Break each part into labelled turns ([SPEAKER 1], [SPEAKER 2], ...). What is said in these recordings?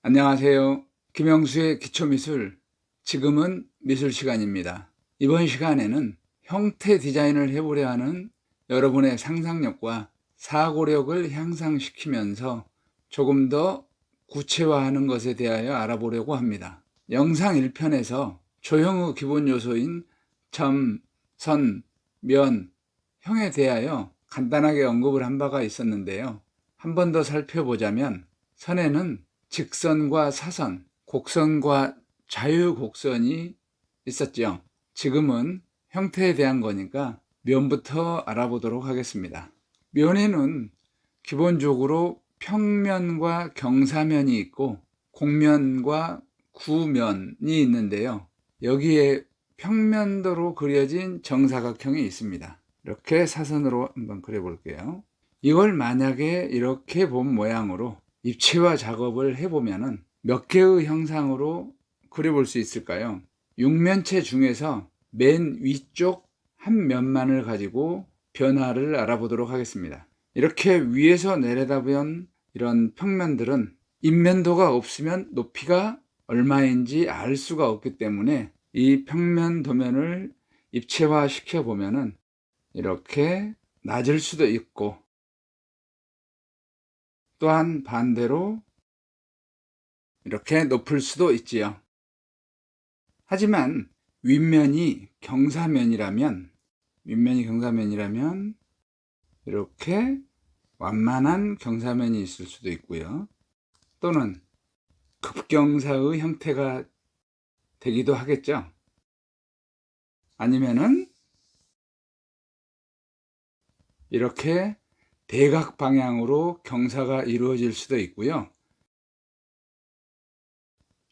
[SPEAKER 1] 안녕하세요. 김영수의 기초미술, 지금은 미술 시간입니다. 이번 시간에는 형태 디자인을 해보려 하는 여러분의 상상력과 사고력을 향상시키면서 조금 더 구체화하는 것에 대하여 알아보려고 합니다. 영상 1편에서 조형의 기본 요소인 점, 선, 면, 형에 대하여 간단하게 언급을 한 바가 있었는데요. 한 번 더 살펴보자면 선에는 직선과 사선, 곡선과 자유곡선이 있었죠. 지금은 형태에 대한 거니까 면부터 알아보도록 하겠습니다. 면에는 기본적으로 평면과 경사면이 있고 곡면과 구면이 있는데요. 여기에 평면도로 그려진 정사각형이 있습니다. 이렇게 사선으로 한번 그려볼게요. 이걸 만약에 이렇게 본 모양으로 입체화 작업을 해보면 몇 개의 형상으로 그려볼 수 있을까요? 육면체 중에서 맨 위쪽 한 면만을 가지고 변화를 알아보도록 하겠습니다. 이렇게 위에서 내려다본 이런 평면들은 인면도가 없으면 높이가 얼마인지 알 수가 없기 때문에 이 평면 도면을 입체화 시켜 보면은 이렇게 낮을 수도 있고, 또한 반대로 이렇게 높을 수도 있지요. 하지만 윗면이 경사면이라면 이렇게 완만한 경사면이 있을 수도 있고요. 또는 급경사의 형태가 되기도 하겠죠. 아니면은 이렇게 대각 방향으로 경사가 이루어질 수도 있고요.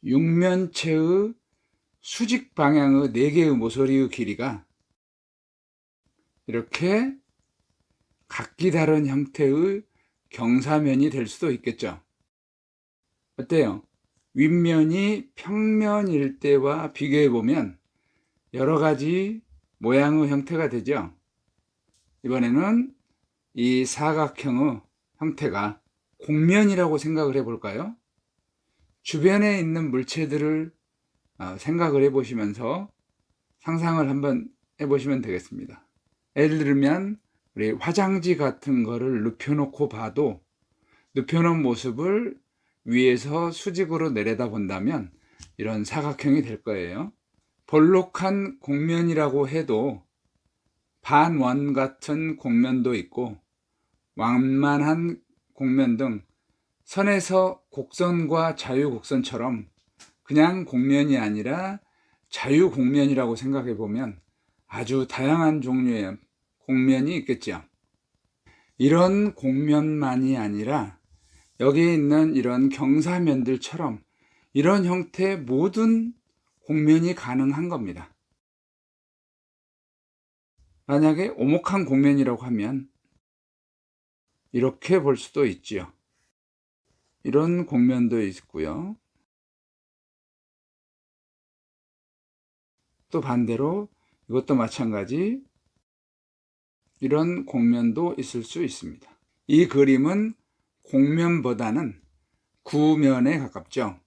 [SPEAKER 1] 육면체의 수직 방향의 4개의 모서리의 길이가 이렇게 각기 다른 형태의 경사면이 될 수도 있겠죠. 어때요? 윗면이 평면일 때와 비교해 보면 여러 가지 모양의 형태가 되죠. 이번에는 이 사각형의 형태가 곡면이라고 생각을 해 볼까요? 주변에 있는 물체들을 생각을 해 보시면서 상상을 한번 해 보시면 되겠습니다. 예를 들면 우리 화장지 같은 거를 눕혀놓고 봐도 눕혀놓은 모습을 위에서 수직으로 내려다 본다면 이런 사각형이 될 거예요. 볼록한 곡면이라고 해도 반원 같은 곡면도 있고 완만한 곡면 등 선에서 곡선과 자유곡선처럼 그냥 곡면이 아니라 자유곡면이라고 생각해 보면 아주 다양한 종류의 곡면이 있겠죠. 이런 곡면만이 아니라 여기 있는 이런 경사면들처럼 이런 형태의 모든 곡면이 가능한 겁니다. 만약에 오목한 곡면이라고 하면 이렇게 볼 수도 있지요. 이런 곡면도 있고요. 또 반대로 이것도 마찬가지 이런 곡면도 있을 수 있습니다. 이 그림은 곡면보다는 구면에 가깝죠.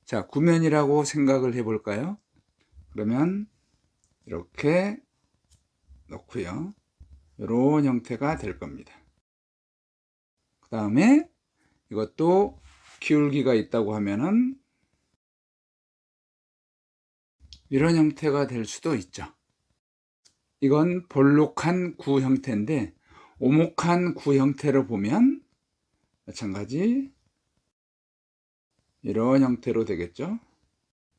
[SPEAKER 1] 자, 구면이라고 생각을 해 볼까요? 그러면 이렇게 놓고요. 이런 형태가 될 겁니다. 그 다음에 이것도 기울기가 있다고 하면은 이런 형태가 될 수도 있죠. 이건 볼록한 구 형태인데 오목한 구 형태로 보면 마찬가지 이런 형태로 되겠죠.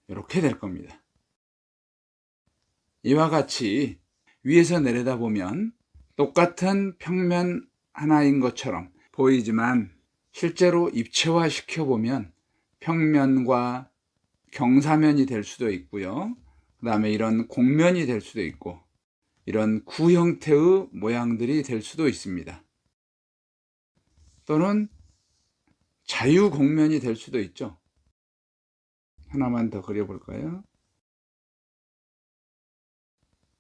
[SPEAKER 1] 이렇게 될 겁니다. 이와 같이 위에서 내려다보면 똑같은 평면 하나인 것처럼 보이지만 실제로 입체화 시켜보면 평면과 경사면이 될 수도 있고요. 그 다음에 이런 곡면이 될 수도 있고 이런 구 형태의 모양들이 될 수도 있습니다. 또는 자유곡면이 될 수도 있죠. 하나만 더 그려볼까요?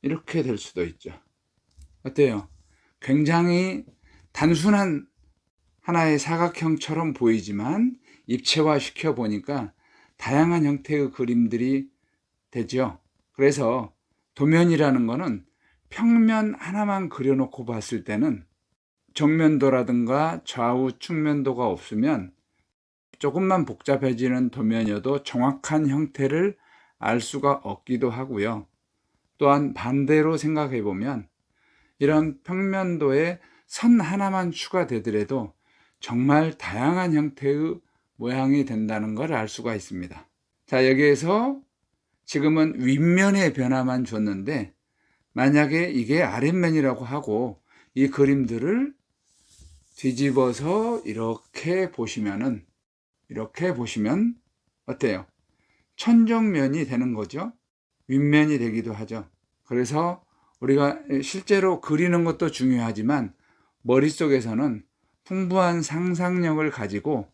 [SPEAKER 1] 이렇게 될 수도 있죠. 어때요? 굉장히 단순한 하나의 사각형처럼 보이지만 입체화 시켜 보니까 다양한 형태의 그림들이 되죠. 그래서 도면이라는 거는 평면 하나만 그려놓고 봤을 때는 정면도라든가 좌우 측면도가 없으면 조금만 복잡해지는 도면이어도 정확한 형태를 알 수가 없기도 하고요. 또한 반대로 생각해 보면 이런 평면도에 선 하나만 추가되더라도 정말 다양한 형태의 모양이 된다는 걸 알 수가 있습니다. 자, 여기에서 지금은 윗면의 변화만 줬는데 만약에 이게 아랫면이라고 하고 이 그림들을 뒤집어서 이렇게 보시면 어때요? 천정면이 되는 거죠. 윗면이 되기도 하죠. 그래서 우리가 실제로 그리는 것도 중요하지만 머릿속에서는 풍부한 상상력을 가지고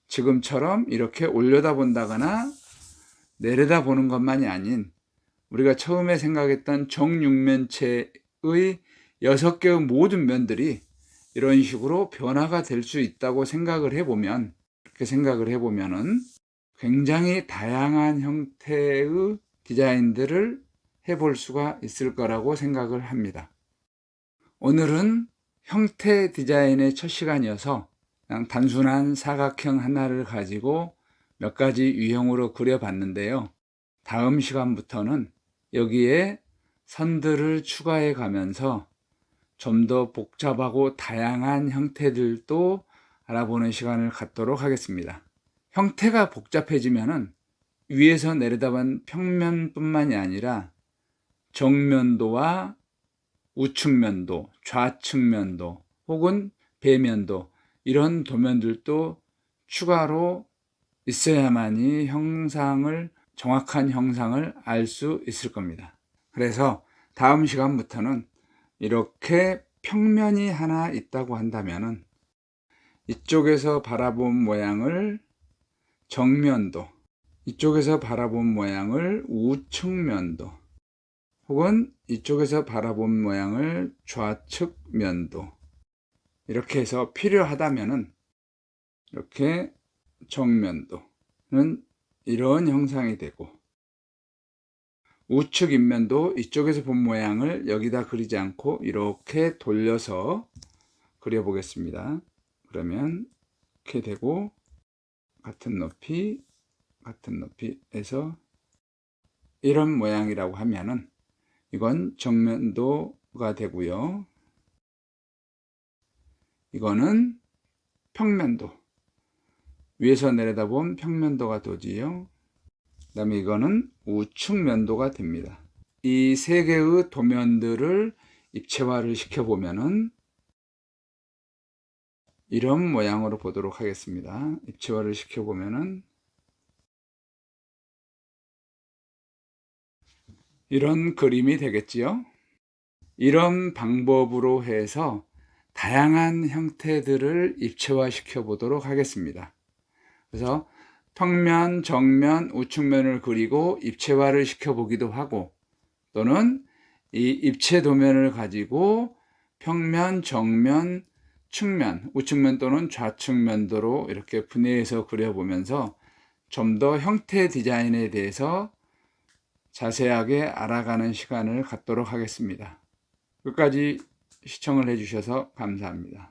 [SPEAKER 1] 지금처럼 이렇게 올려다 본다거나 내려다 보는 것만이 아닌 우리가 처음에 생각했던 정육면체의 6개의 모든 면들이 이런 식으로 변화가 될 수 있다고 생각을 해보면, 그렇게 생각을 해보면은 굉장히 다양한 형태의 디자인들을 해볼 수가 있을 거라고 생각을 합니다. 오늘은 형태 디자인의 첫 시간이어서 그냥 단순한 사각형 하나를 가지고 몇 가지 유형으로 그려봤는데요. 다음 시간부터는 여기에 선들을 추가해 가면서 좀 더 복잡하고 다양한 형태들도 알아보는 시간을 갖도록 하겠습니다. 형태가 복잡해지면은 위에서 내려다본 평면뿐만이 아니라 정면도와 우측면도, 좌측면도 혹은 배면도 이런 도면들도 추가로 있어야만이 정확한 형상을 알 수 있을 겁니다. 그래서 다음 시간부터는 이렇게 평면이 하나 있다고 한다면은 이쪽에서 바라본 모양을 정면도, 이쪽에서 바라본 모양을 우측면도, 혹은 이쪽에서 바라본 모양을 좌측면도, 이렇게 해서 필요하다면은 이렇게 정면도는 이런 형상이 되고, 우측 인면도 이쪽에서 본 모양을 여기다 그리지 않고 이렇게 돌려서 그려 보겠습니다. 그러면 이렇게 되고 같은 높이 해서 이런 모양이라고 하면은 이건 정면도가 되고요. 이거는 평면도, 위에서 내려다본 평면도가 되지요. 그 다음에 이거는 우측면도가 됩니다. 이 세 개의 도면들을 입체화를 시켜보면은 이런 모양으로 보도록 하겠습니다. 입체화를 시켜보면은 이런 그림이 되겠지요. 이런 방법으로 해서 다양한 형태들을 입체화 시켜 보도록 하겠습니다. 그래서 평면, 정면, 우측면을 그리고 입체화를 시켜 보기도 하고, 또는 이 입체 도면을 가지고 평면, 정면, 측면, 우측면 또는 좌측면도로 이렇게 분해해서 그려보면서 좀 더 형태 디자인에 대해서 자세하게 알아가는 시간을 갖도록 하겠습니다. 끝까지 시청을 해주셔서 감사합니다.